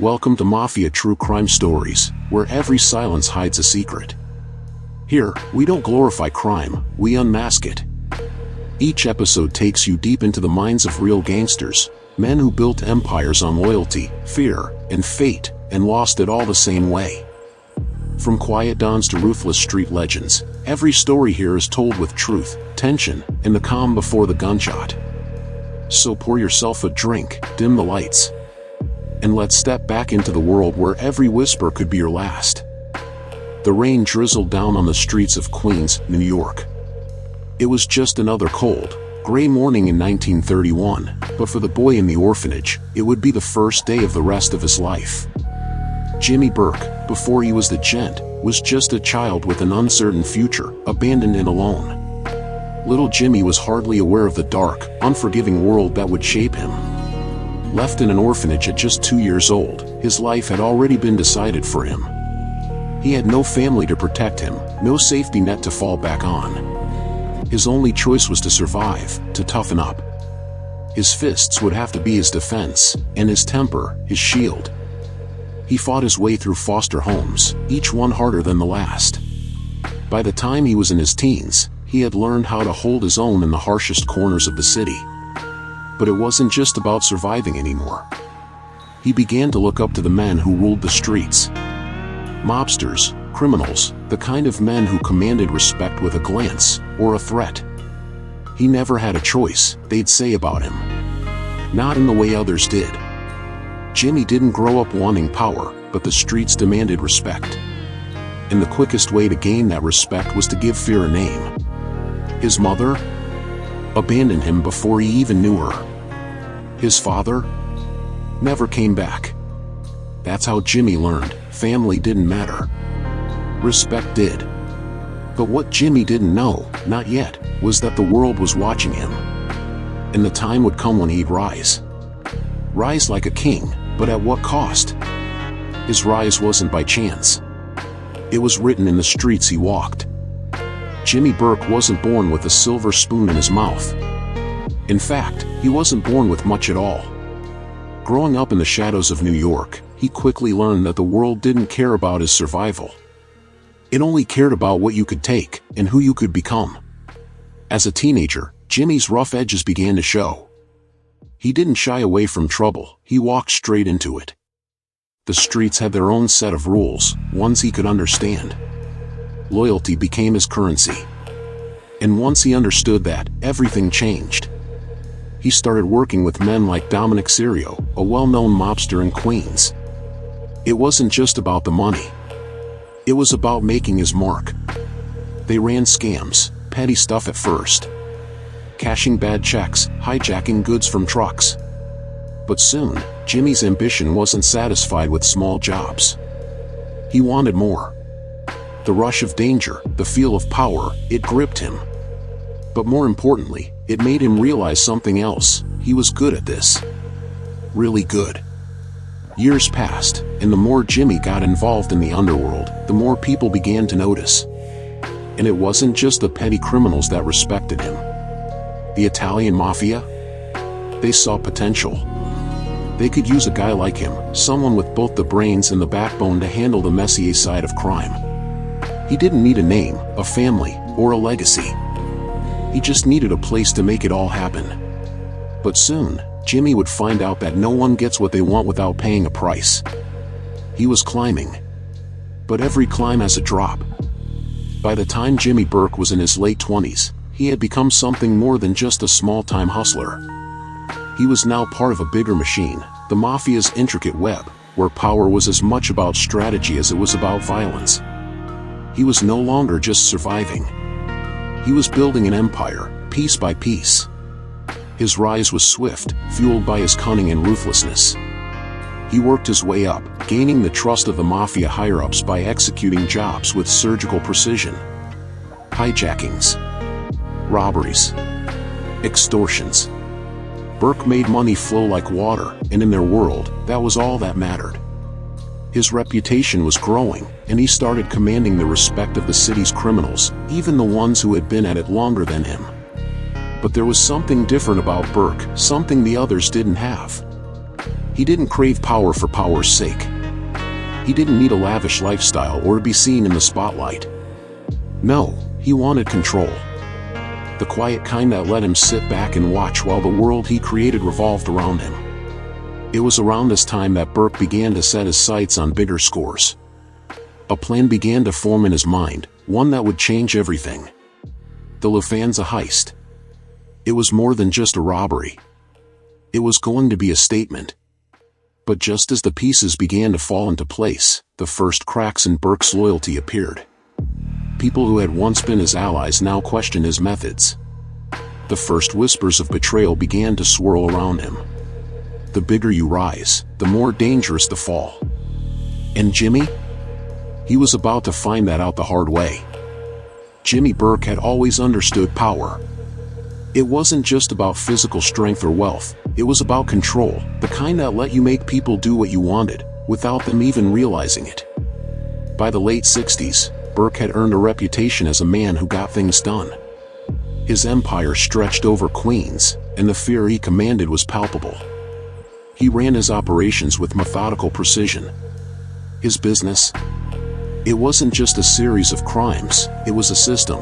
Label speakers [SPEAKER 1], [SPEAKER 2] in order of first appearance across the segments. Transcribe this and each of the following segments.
[SPEAKER 1] Welcome to Mafia True Crime Stories, where every silence hides a secret. Here, we don't glorify crime, we unmask it. Each episode takes you deep into the minds of real gangsters, men who built empires on loyalty, fear, and fate, and lost it all the same way. From quiet dons to ruthless street legends, every story here is told with truth, tension, and the calm before the gunshot. So pour yourself a drink, dim the lights, and let's step back into the world where every whisper could be your last. The rain drizzled down on the streets of Queens, New York. It was just another cold, gray morning in 1931, but for the boy in the orphanage, it would be the first day of the rest of his life. Jimmy Burke, before he was the Gent, was just a child with an uncertain future, abandoned and alone. Little Jimmy was hardly aware of the dark, unforgiving world that would shape him. Left in an orphanage at just 2 years old, his life had already been decided for him. He had no family to protect him, no safety net to fall back on. His only choice was to survive, to toughen up. His fists would have to be his defense, and his temper, his shield. He fought his way through foster homes, each one harder than the last. By the time he was in his teens, he had learned how to hold his own in the harshest corners of the city. But it wasn't just about surviving anymore. He began to look up to the men who ruled the streets. Mobsters, criminals, the kind of men who commanded respect with a glance, or a threat. He never had a choice, they'd say about him. Not in the way others did. Jimmy didn't grow up wanting power, but the streets demanded respect. And the quickest way to gain that respect was to give fear a name. His mother abandoned him before he even knew her. His father never came back. That's how Jimmy learned family didn't matter. Respect did. But what Jimmy didn't know, not yet, was that the world was watching him. And the time would come when he'd rise. Rise like a king, but at what cost? His rise wasn't by chance. It was written in the streets he walked. Jimmy Burke wasn't born with a silver spoon in his mouth. In fact, he wasn't born with much at all. Growing up in the shadows of New York, he quickly learned that the world didn't care about his survival. It only cared about what you could take, and who you could become. As a teenager, Jimmy's rough edges began to show. He didn't shy away from trouble, he walked straight into it. The streets had their own set of rules, ones he could understand. Loyalty became his currency. And once he understood that, everything changed. He started working with men like Dominic Serio, a well-known mobster in Queens. It wasn't just about the money. It was about making his mark. They ran scams, petty stuff at first. Cashing bad checks, hijacking goods from trucks. But soon, Jimmy's ambition wasn't satisfied with small jobs. He wanted more. The rush of danger, the feel of power, it gripped him. But more importantly, it made him realize something else. He was good at this. Really good. Years passed, and the more Jimmy got involved in the underworld, the more people began to notice. And it wasn't just the petty criminals that respected him. The Italian Mafia? They saw potential. They could use a guy like him, someone with both the brains and the backbone to handle the messier side of crime. He didn't need a name, a family, or a legacy. He just needed a place to make it all happen. But soon, Jimmy would find out that no one gets what they want without paying a price. He was climbing. But every climb has a drop. By the time Jimmy Burke was in his late 20s, he had become something more than just a small-time hustler. He was now part of a bigger machine, the Mafia's intricate web, where power was as much about strategy as it was about violence. He was no longer just surviving. He was building an empire, piece by piece. His rise was swift, fueled by his cunning and ruthlessness. He worked his way up, gaining the trust of the Mafia higher-ups by executing jobs with surgical precision. Hijackings. Robberies. Extortions. Burke made money flow like water, and in their world, that was all that mattered. His reputation was growing, and he started commanding the respect of the city's criminals, even the ones who had been at it longer than him. But there was something different about Burke, something the others didn't have. He didn't crave power for power's sake. He didn't need a lavish lifestyle or to be seen in the spotlight. No, he wanted control. The quiet kind that let him sit back and watch while the world he created revolved around him. It was around this time that Burke began to set his sights on bigger scores. A plan began to form in his mind, one that would change everything. The Lufanza heist. It was more than just a robbery. It was going to be a statement. But just as the pieces began to fall into place, the first cracks in Burke's loyalty appeared. People who had once been his allies now questioned his methods. The first whispers of betrayal began to swirl around him. The bigger you rise, the more dangerous the fall. And Jimmy? He was about to find that out the hard way. Jimmy Burke had always understood power. It wasn't just about physical strength or wealth, it was about control, the kind that let you make people do what you wanted, without them even realizing it. By the late 60s, Burke had earned a reputation as a man who got things done. His empire stretched over Queens, and the fear he commanded was palpable. He ran his operations with methodical precision. His business? It wasn't just a series of crimes, it was a system.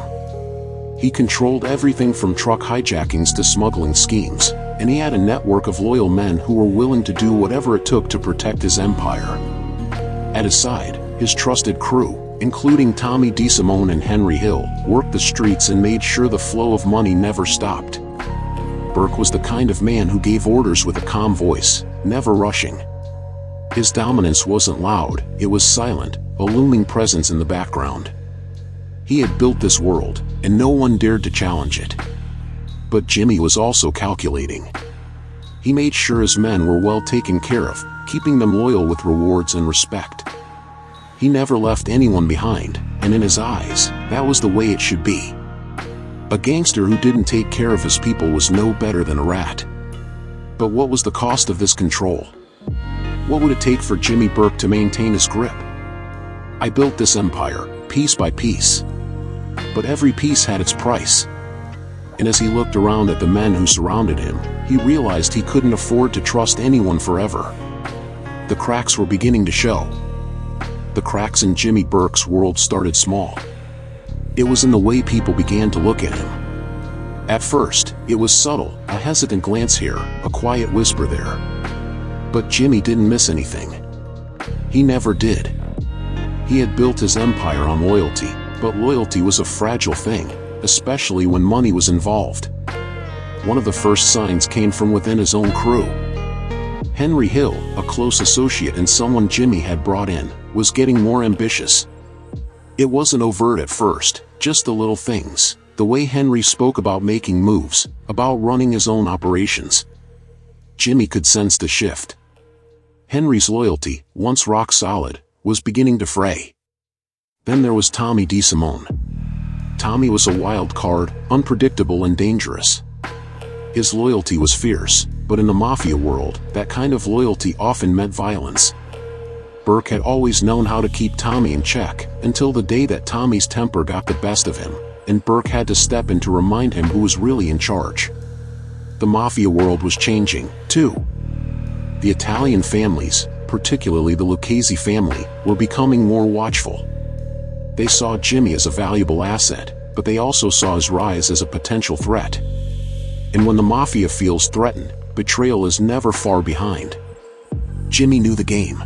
[SPEAKER 1] He controlled everything from truck hijackings to smuggling schemes, and he had a network of loyal men who were willing to do whatever it took to protect his empire. At his side, his trusted crew, including Tommy DeSimone and Henry Hill, worked the streets and made sure the flow of money never stopped. Burke was the kind of man who gave orders with a calm voice, never rushing. His dominance wasn't loud, it was silent, a looming presence in the background. He had built this world, and no one dared to challenge it. But Jimmy was also calculating. He made sure his men were well taken care of, keeping them loyal with rewards and respect. He never left anyone behind, and in his eyes, that was the way it should be. A gangster who didn't take care of his people was no better than a rat. But what was the cost of this control? What would it take for Jimmy Burke to maintain his grip? I built this empire, piece by piece. But every piece had its price. And as he looked around at the men who surrounded him, he realized he couldn't afford to trust anyone forever. The cracks were beginning to show. The cracks in Jimmy Burke's world started small. It was in the way people began to look at him. At first, it was subtle, a hesitant glance here, a quiet whisper there. But Jimmy didn't miss anything. He never did. He had built his empire on loyalty, but loyalty was a fragile thing, especially when money was involved. One of the first signs came from within his own crew. Henry Hill, a close associate and someone Jimmy had brought in, was getting more ambitious. It wasn't overt at first, just the little things, the way Henry spoke about making moves, about running his own operations. Jimmy could sense the shift. Henry's loyalty, once rock solid, was beginning to fray. Then there was Tommy DeSimone. Tommy was a wild card, unpredictable and dangerous. His loyalty was fierce, but in the Mafia world, that kind of loyalty often meant violence. Burke had always known how to keep Tommy in check, until the day that Tommy's temper got the best of him, and Burke had to step in to remind him who was really in charge. The Mafia world was changing, too. The Italian families, particularly the Lucchese family, were becoming more watchful. They saw Jimmy as a valuable asset, but they also saw his rise as a potential threat. And when the Mafia feels threatened, betrayal is never far behind. Jimmy knew the game.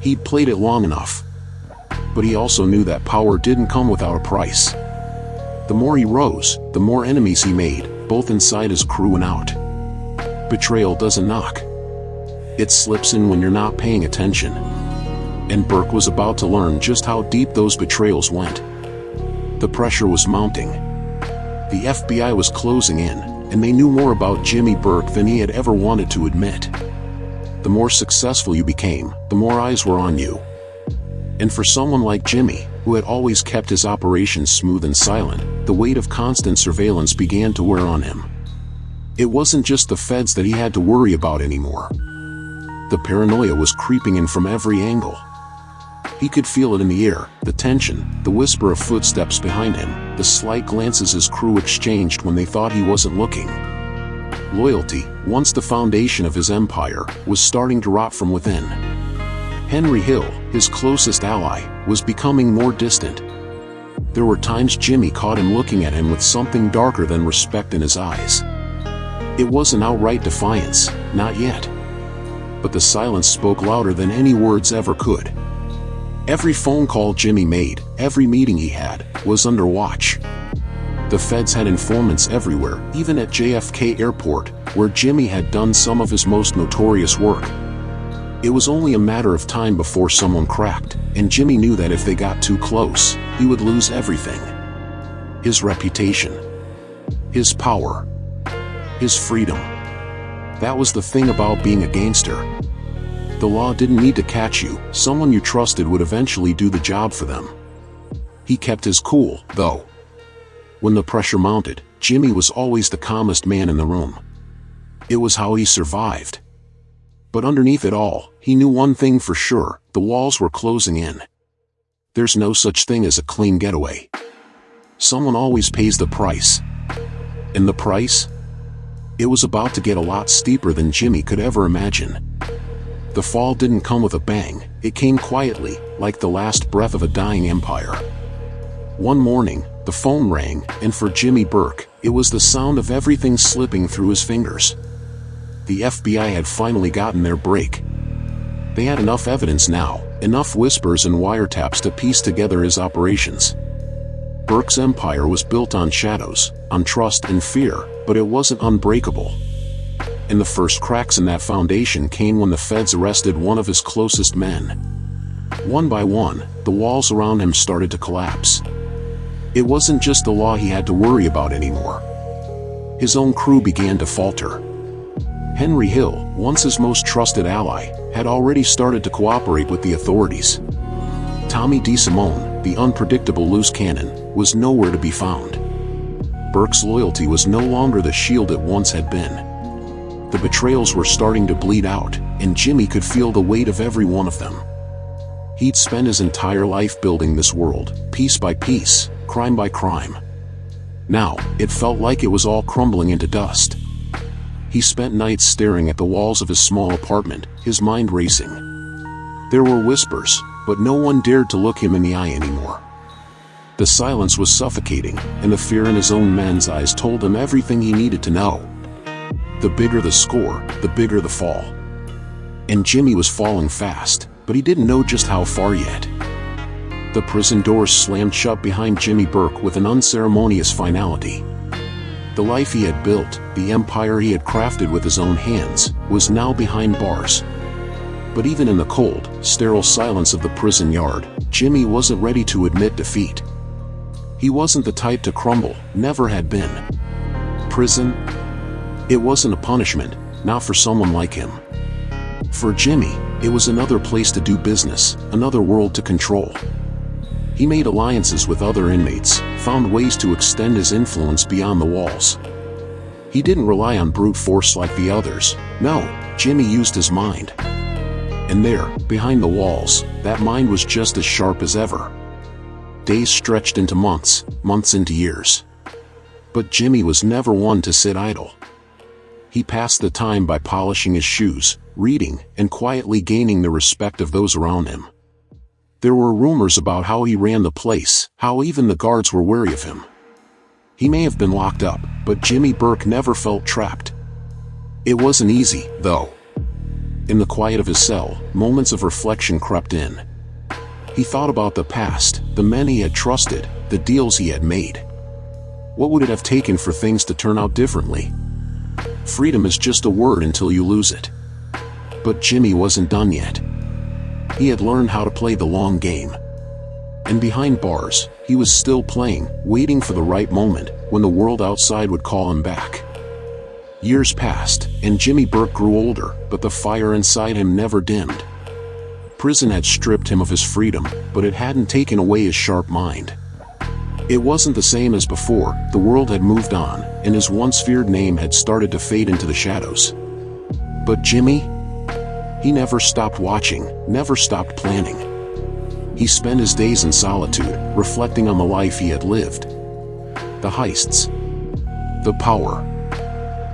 [SPEAKER 1] He'd played it long enough. But he also knew that power didn't come without a price. The more he rose, the more enemies he made, both inside his crew and out. Betrayal doesn't knock. It slips in when you're not paying attention. And Burke was about to learn just how deep those betrayals went. The pressure was mounting. The FBI was closing in, and they knew more about Jimmy Burke than he had ever wanted to admit. The more successful you became, the more eyes were on you. And for someone like Jimmy, who had always kept his operations smooth and silent, the weight of constant surveillance began to wear on him. It wasn't just the feds that he had to worry about anymore. The paranoia was creeping in from every angle. He could feel it in the air, the tension, the whisper of footsteps behind him, the slight glances his crew exchanged when they thought he wasn't looking. loyalty, once the foundation of his empire, was starting to rot from within. Henry Hill, his closest ally, was becoming more distant. There were times Jimmy caught him looking at him with something darker than respect in his eyes. It wasn't outright defiance, not yet. But the silence spoke louder than any words ever could. Every phone call Jimmy made, every meeting he had, was under watch. The feds had informants everywhere, even at JFK Airport, where Jimmy had done some of his most notorious work. It was only a matter of time before someone cracked, and Jimmy knew that if they got too close, he would lose everything. His reputation. His power. His freedom. That was the thing about being a gangster. The law didn't need to catch you, someone you trusted would eventually do the job for them. He kept his cool, though. When the pressure mounted, Jimmy was always the calmest man in the room. It was how he survived. But underneath it all, he knew one thing for sure: the walls were closing in. There's no such thing as a clean getaway. Someone always pays the price. And the price? It was about to get a lot steeper than Jimmy could ever imagine. The fall didn't come with a bang, it came quietly, like the last breath of a dying empire. One morning, the phone rang, and for Jimmy Burke, it was the sound of everything slipping through his fingers. The FBI had finally gotten their break. They had enough evidence now, enough whispers and wiretaps to piece together his operations. Burke's empire was built on shadows, on trust and fear, but it wasn't unbreakable. And the first cracks in that foundation came when the feds arrested one of his closest men. One by one, the walls around him started to collapse. It wasn't just the law he had to worry about anymore. His own crew began to falter. Henry Hill, once his most trusted ally, had already started to cooperate with the authorities. Tommy DeSimone, the unpredictable loose cannon, was nowhere to be found. Burke's loyalty was no longer the shield it once had been. The betrayals were starting to bleed out, and Jimmy could feel the weight of every one of them. He'd spent his entire life building this world, piece by piece, crime by crime. Now, it felt like it was all crumbling into dust. He spent nights staring at the walls of his small apartment, his mind racing. There were whispers, but no one dared to look him in the eye anymore. The silence was suffocating, and the fear in his own men's eyes told him everything he needed to know. The bigger the score, the bigger the fall. And Jimmy was falling fast, but he didn't know just how far yet. The prison doors slammed shut behind Jimmy Burke with an unceremonious finality. The life he had built, the empire he had crafted with his own hands, was now behind bars. But even in the cold, sterile silence of the prison yard, Jimmy wasn't ready to admit defeat. He wasn't the type to crumble, never had been. Prison? It wasn't a punishment, not for someone like him. For Jimmy, it was another place to do business, another world to control. He made alliances with other inmates, found ways to extend his influence beyond the walls. He didn't rely on brute force like the others. No, Jimmy used his mind. And there, behind the walls, that mind was just as sharp as ever. Days stretched into months, months into years. But Jimmy was never one to sit idle. He passed the time by polishing his shoes, reading, and quietly gaining the respect of those around him. There were rumors about how he ran the place, how even the guards were wary of him. He may have been locked up, but Jimmy Burke never felt trapped. It wasn't easy, though. In the quiet of his cell, moments of reflection crept in. He thought about the past, the men he had trusted, the deals he had made. What would it have taken for things to turn out differently? Freedom is just a word until you lose it. But Jimmy wasn't done yet. He had learned how to play the long game. And behind bars, he was still playing, waiting for the right moment, when the world outside would call him back. Years passed, and Jimmy Burke grew older, but the fire inside him never dimmed. Prison had stripped him of his freedom, but it hadn't taken away his sharp mind. It wasn't the same as before, the world had moved on, and his once feared name had started to fade into the shadows. But Jimmy? He never stopped watching, never stopped planning. He spent his days in solitude, reflecting on the life he had lived. The heists. The power.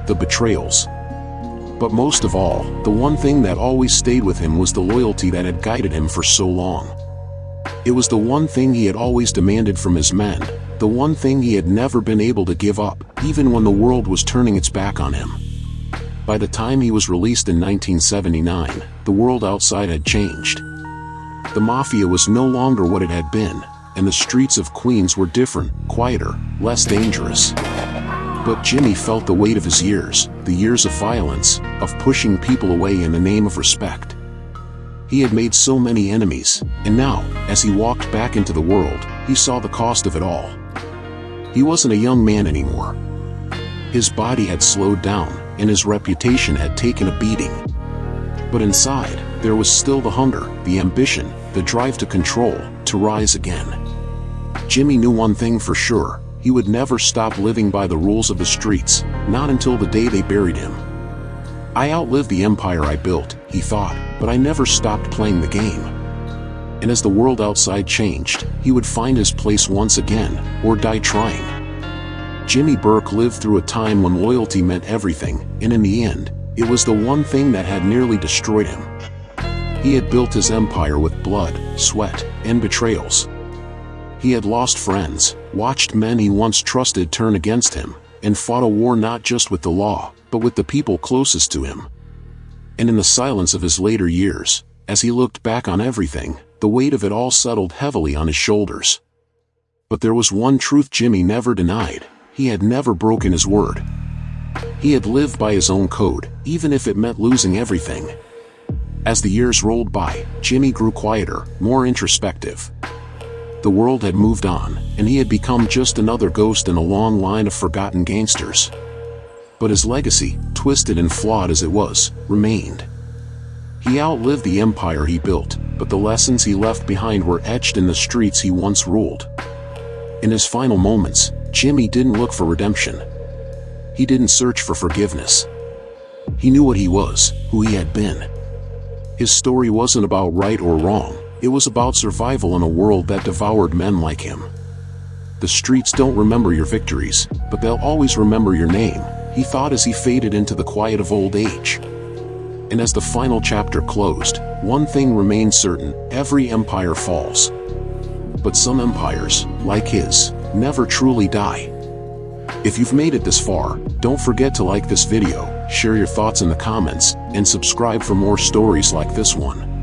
[SPEAKER 1] the betrayals. But most of all, the one thing that always stayed with him was the loyalty that had guided him for so long. It was the one thing he had always demanded from his men, the one thing he had never been able to give up, even when the world was turning its back on him. By the time he was released in 1979, the world outside had changed. The Mafia was no longer what it had been, and the streets of Queens were different, quieter, less dangerous. But Jimmy felt the weight of his years, the years of violence, of pushing people away in the name of respect. He had made so many enemies, and now, as he walked back into the world, he saw the cost of it all. He wasn't a young man anymore. His body had slowed down, and his reputation had taken a beating. But inside, there was still the hunger, the ambition, the drive to control, to rise again. Jimmy knew one thing for sure: he would never stop living by the rules of the streets, not until the day they buried him. I outlived the empire I built, he thought, but I never stopped playing the game. And as the world outside changed, he would find his place once again, or die trying. Jimmy Burke lived through a time when loyalty meant everything, and in the end, it was the one thing that had nearly destroyed him. He had built his empire with blood, sweat, and betrayals. He had lost friends, watched men he once trusted turn against him, and fought a war not just with the law, but with the people closest to him. And in the silence of his later years, as he looked back on everything, the weight of it all settled heavily on his shoulders. But there was one truth Jimmy never denied: he had never broken his word. He had lived by his own code, even if it meant losing everything. As the years rolled by, Jimmy grew quieter, more introspective. The world had moved on, and he had become just another ghost in a long line of forgotten gangsters. But his legacy, twisted and flawed as it was, remained. He outlived the empire he built, but the lessons he left behind were etched in the streets he once ruled. In his final moments, Jimmy didn't look for redemption. He didn't search for forgiveness. He knew what he was, who he had been. His story wasn't about right or wrong, it was about survival in a world that devoured men like him. The streets don't remember your victories, but they'll always remember your name, he thought as he faded into the quiet of old age. And as the final chapter closed, one thing remained certain: every empire falls. But some empires, like his, never truly die. If you've made it this far, don't forget to like this video, share your thoughts in the comments, and subscribe for more stories like this one.